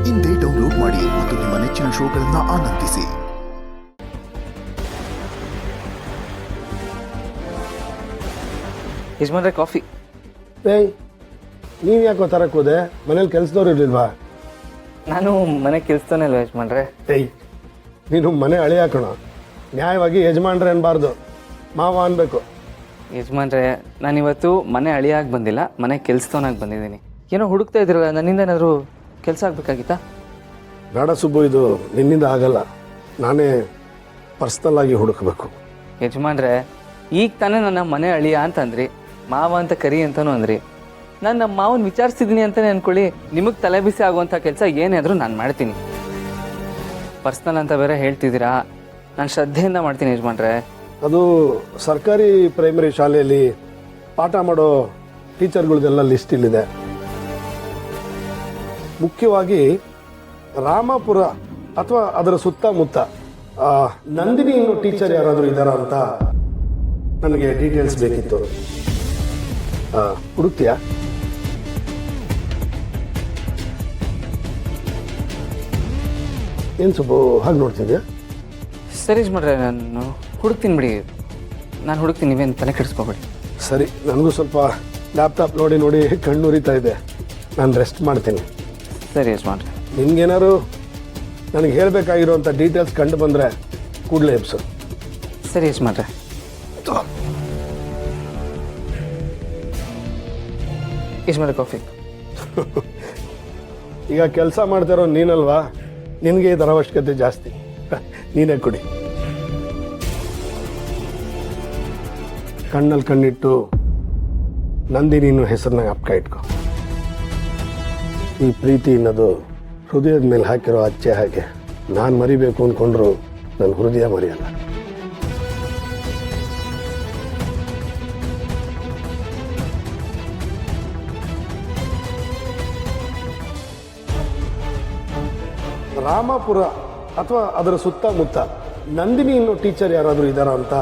ಇಂದೇ ಡೌನ್ಲೋಡ್ ಮಾಡಿ ಮತ್ತು ನಿಮ್ಮ ನೆಚ್ಚಿನ ಶೋಗಳನ್ನು ಆನಂದಿಸಿ. ಯಜಮಾನ್ರೆ ಕಾಫಿ. ಏಯ್, ನೀವು ಯಾಕೋ ತರಕ್ಕೆ ಹೋದೆ? ಮನೇಲಿ ಕೆಲಸದವ್ರು ಇರಲಿಲ್ವಾ? ನಾನು ಮನೆ ಕೆಲಸನೇ ಅಲ್ವ ಯಜಮಾನ್ರೆ. ಏಯ್, ನೀನು ಮನೆ ಹಳಿ ಹಾಕೋಣ. ನ್ಯಾಯವಾಗಿ ಯಜಮಾನ್ರೆ ಅನ್ಬಾರ್ದು, ಮಾವ ಅನ್ಬೇಕು. ಯಜಮಾನ್ರೆ, ನಾನಿವತ್ತು ಮನೆ ಅಳಿಯಾಗಿ ಬಂದಿಲ್ಲ, ಮನೆ ಕೆಲಸದವನಾಗಿ ಬಂದಿದ್ದೀನಿ. ಏನೋ ಹುಡುಕ್ತಾ ಇದ್ದೀರಲ್ಲ, ನನ್ನಿಂದ ಏನಾದರೂ ಕೆಲಸ ಆಗಬೇಕಾಗಿತ್ತಾ? ಬೇಡ ಸುಬ್ಬು, ಇದು ನಿನ್ನಿಂದ ಆಗಲ್ಲ. ನಾನೇ ಪರ್ಸ್ನಲ್ ಆಗಿ ಹುಡುಕಬೇಕು. ಯಜಮಾನ್ರೆ, ಈಗ ತಾನೇ ನನ್ನ ಮನೆ ಅಳಿಯ ಅಂತಂದ್ರಿ, ಮಾವ ಅಂತ ಕರಿ ಅಂತಲೂ ಅಂದ್ರಿ. ನಾನು ನಮ್ಮ ಮಾವನ ವಿಚಾರಿಸಿದ್ದೀನಿ ಅಂತಲೇ ಅಂದ್ಕೊಳ್ಳಿ. ನಿಮಗೆ ತಲೆ ಬಿಸಿ ಆಗುವಂಥ ಕೆಲಸ ಏನೇ ಆದರೂ ನಾನು ಮಾಡ್ತೀನಿ. ಪರ್ಸ್ನಲ್ ಅಂತ ಬೇರೆ ಹೇಳ್ತಿದ್ದೀರಾ, ನಾನು ಶ್ರದ್ಧೆಯಿಂದ ಮಾಡ್ತೀನಿ ಯಜಮಾನ್ರೆ. ಅದು ಸರ್ಕಾರಿ ಪ್ರೈಮರಿ ಶಾಲೆಯಲ್ಲಿ ಪಾಠ ಮಾಡೋ ಟೀಚರ್ಗಳದೆಲ್ಲ ಲಿಸ್ಟ್ ಇಲ್ಲಿದೆ. ಮುಖ್ಯವಾಗಿ ರಾಮಾಪುರ ಅಥವಾ ಅದರ ಸುತ್ತಮುತ್ತ ನಂದಿನಿ ಇನ್ನೂ ಟೀಚರ್ ಯಾರಾದರೂ ಇದ್ದಾರಾ ಅಂತ ನನಗೆ ಡೀಟೇಲ್ಸ್ ಬೇಕಿತ್ತು. ಹುಡುಕ್ತೀಯಾ? ಏನು ಸುಬ್ಬು ಹಾಗೆ ನೋಡ್ತಿದ್ಯಾ? ಸರಿ ಯಜಮಾನ್ರೆ, ನಾನು ಹುಡುಕ್ತೀನಿ ಬಿಡಿ. ನಾನು ಹುಡುಕ್ತೀನಿ, ನೀವೇನು ತಲೆ ಕೆಡಿಸ್ಕೋಬೇಡಿ. ಸರಿ, ನನಗೂ ಸ್ವಲ್ಪ ಲ್ಯಾಪ್ಟಾಪ್ ನೋಡಿ ನೋಡಿ ಕಣ್ಣುರಿತಾ ಇದೆ. ನಾನು ರೆಸ್ಟ್ ಮಾಡ್ತೀನಿ. ಸರಿ ಯಜಮಾನ್ರೆ. ನಿಮ್ಗೇನಾದ್ರು ನನಗೆ ಹೇಳಬೇಕಾಗಿರೋಂಥ ಡೀಟೇಲ್ಸ್ ಕಂಡು ಬಂದರೆ ಕೂಡಲೇ ಎಬ್ಸು. ಸರಿ ಯಜಮಾನ್ರೆ. ಯಜಮಾನ್ರೆ ಕಾಫಿ. ಈಗ ಕೆಲಸ ಮಾಡ್ತಾರೋ ನೀನಲ್ವಾ, ನಿನಗೆ ಇದರ ಅವಶ್ಯಕತೆ ಜಾಸ್ತಿ. ನೀನೇ ಕುಡಿ. ಕಣ್ಣಲ್ಲಿ ಕಣ್ಣಿಟ್ಟು ನಂದಿನಿ ಇನ್ನೂ ಹೆಸರನ್ನ ಜ್ಞಾಪಕ ಇಟ್ಕೊ. ಈ ಪ್ರೀತಿ ಅನ್ನೋದು ಹೃದಯದ ಮೇಲೆ ಹಾಕಿರೋ ಅಚ್ಚೆ ಹಾಗೆ. ನಾನು ಮರಿಬೇಕು ಅಂದ್ಕೊಂಡ್ರು ನನ್ನ ಹೃದಯ ಮರೆಯಲ್ಲ. ರಾಮಾಪುರ ಅಥವಾ ಅದರ ಸುತ್ತಮುತ್ತ ನಂದಿನಿ ಇನ್ನೂ ಟೀಚರ್ ಯಾರಾದರೂ ಇದ್ದಾರಾ ಅಂತ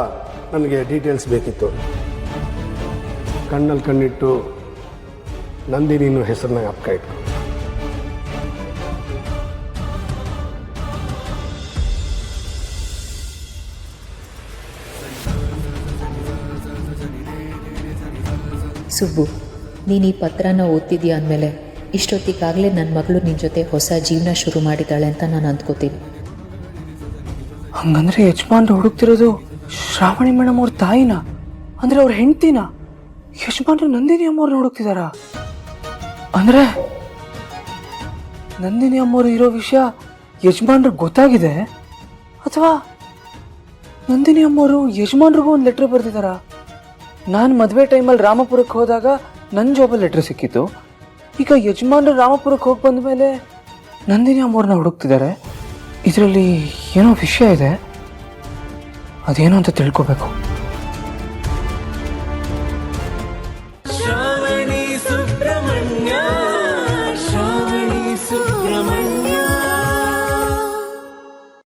ನನಗೆ ಡೀಟೇಲ್ಸ್ ಬೇಕಿತ್ತು. ಕಣ್ಣಲ್ಲಿ ಕಣ್ಣಿಟ್ಟು ನಂದಿನಿ ಇನ್ನೂ ಹೆಸರನ್ನ ಜ್ಞಾಪಕ ಇಟ್ಕೊ. ಸುಬ್ಬು, ನೀನು ಈ ಪತ್ರನ ಓದ್ತಿದ್ಯಾ ಅಂದಮೇಲೆ ಇಷ್ಟೊತ್ತಿಗಾಗಲೇ ನನ್ನ ಮಗಳು ನಿನ್ನ ಜೊತೆ ಹೊಸ ಜೀವನ ಶುರು ಮಾಡಿದ್ದಾಳೆ ಅಂತ ನಾನು ಅಂದ್ಕೋತೀನಿ. ಹಂಗಂದ್ರೆ ಯಜಮಾನ್ರು ಹುಡುಕ್ತಿರೋದು ಶ್ರಾವಣಿ ಮೇಡಮ್ ಅವ್ರ ತಾಯಿನ, ಅಂದ್ರೆ ಅವ್ರ ಹೆಂಡ್ತಿನ? ಯಜಮಾನ್ರು ನಂದಿನಿ ಅಮ್ಮವ್ರನ್ನ ಹುಡುಕ್ತಿದಾರ? ಅಂದ್ರೆ ನಂದಿನಿ ಅಮ್ಮವ್ರು ಇರೋ ವಿಷಯ ಯಜಮಾನ್ರಿಗೆ ಗೊತ್ತಾಗಿದೆ, ಅಥವಾ ನಂದಿನಿ ಅಮ್ಮವರು ಯಜಮಾನ್ರಿಗೂ ಒಂದು ಲೆಟ್ರ್ ಬರ್ತಿದಾರ? ನಾನು ಮದುವೆ ಟೈಮಲ್ಲಿ ರಾಮಪುರಕ್ಕೆ ಹೋದಾಗ ನನ್ನ ಜಾಬಲ್ಲಿ ಲೆಟ್ರ್ ಸಿಕ್ಕಿತ್ತು. ಈಗ ಯಜಮಾನ್ರು ರಾಮಪುರಕ್ಕೆ ಹೋಗಿ ಬಂದ ಮೇಲೆ ನಂದಿನಿ ಅಮ್ಮವ್ರನ್ನ ಹುಡುಕ್ತಿದ್ದಾರೆ. ಇದರಲ್ಲಿ ಏನೋ ವಿಷಯ ಇದೆ, ಅದೇನು ಅಂತ ತಿಳ್ಕೊಬೇಕು.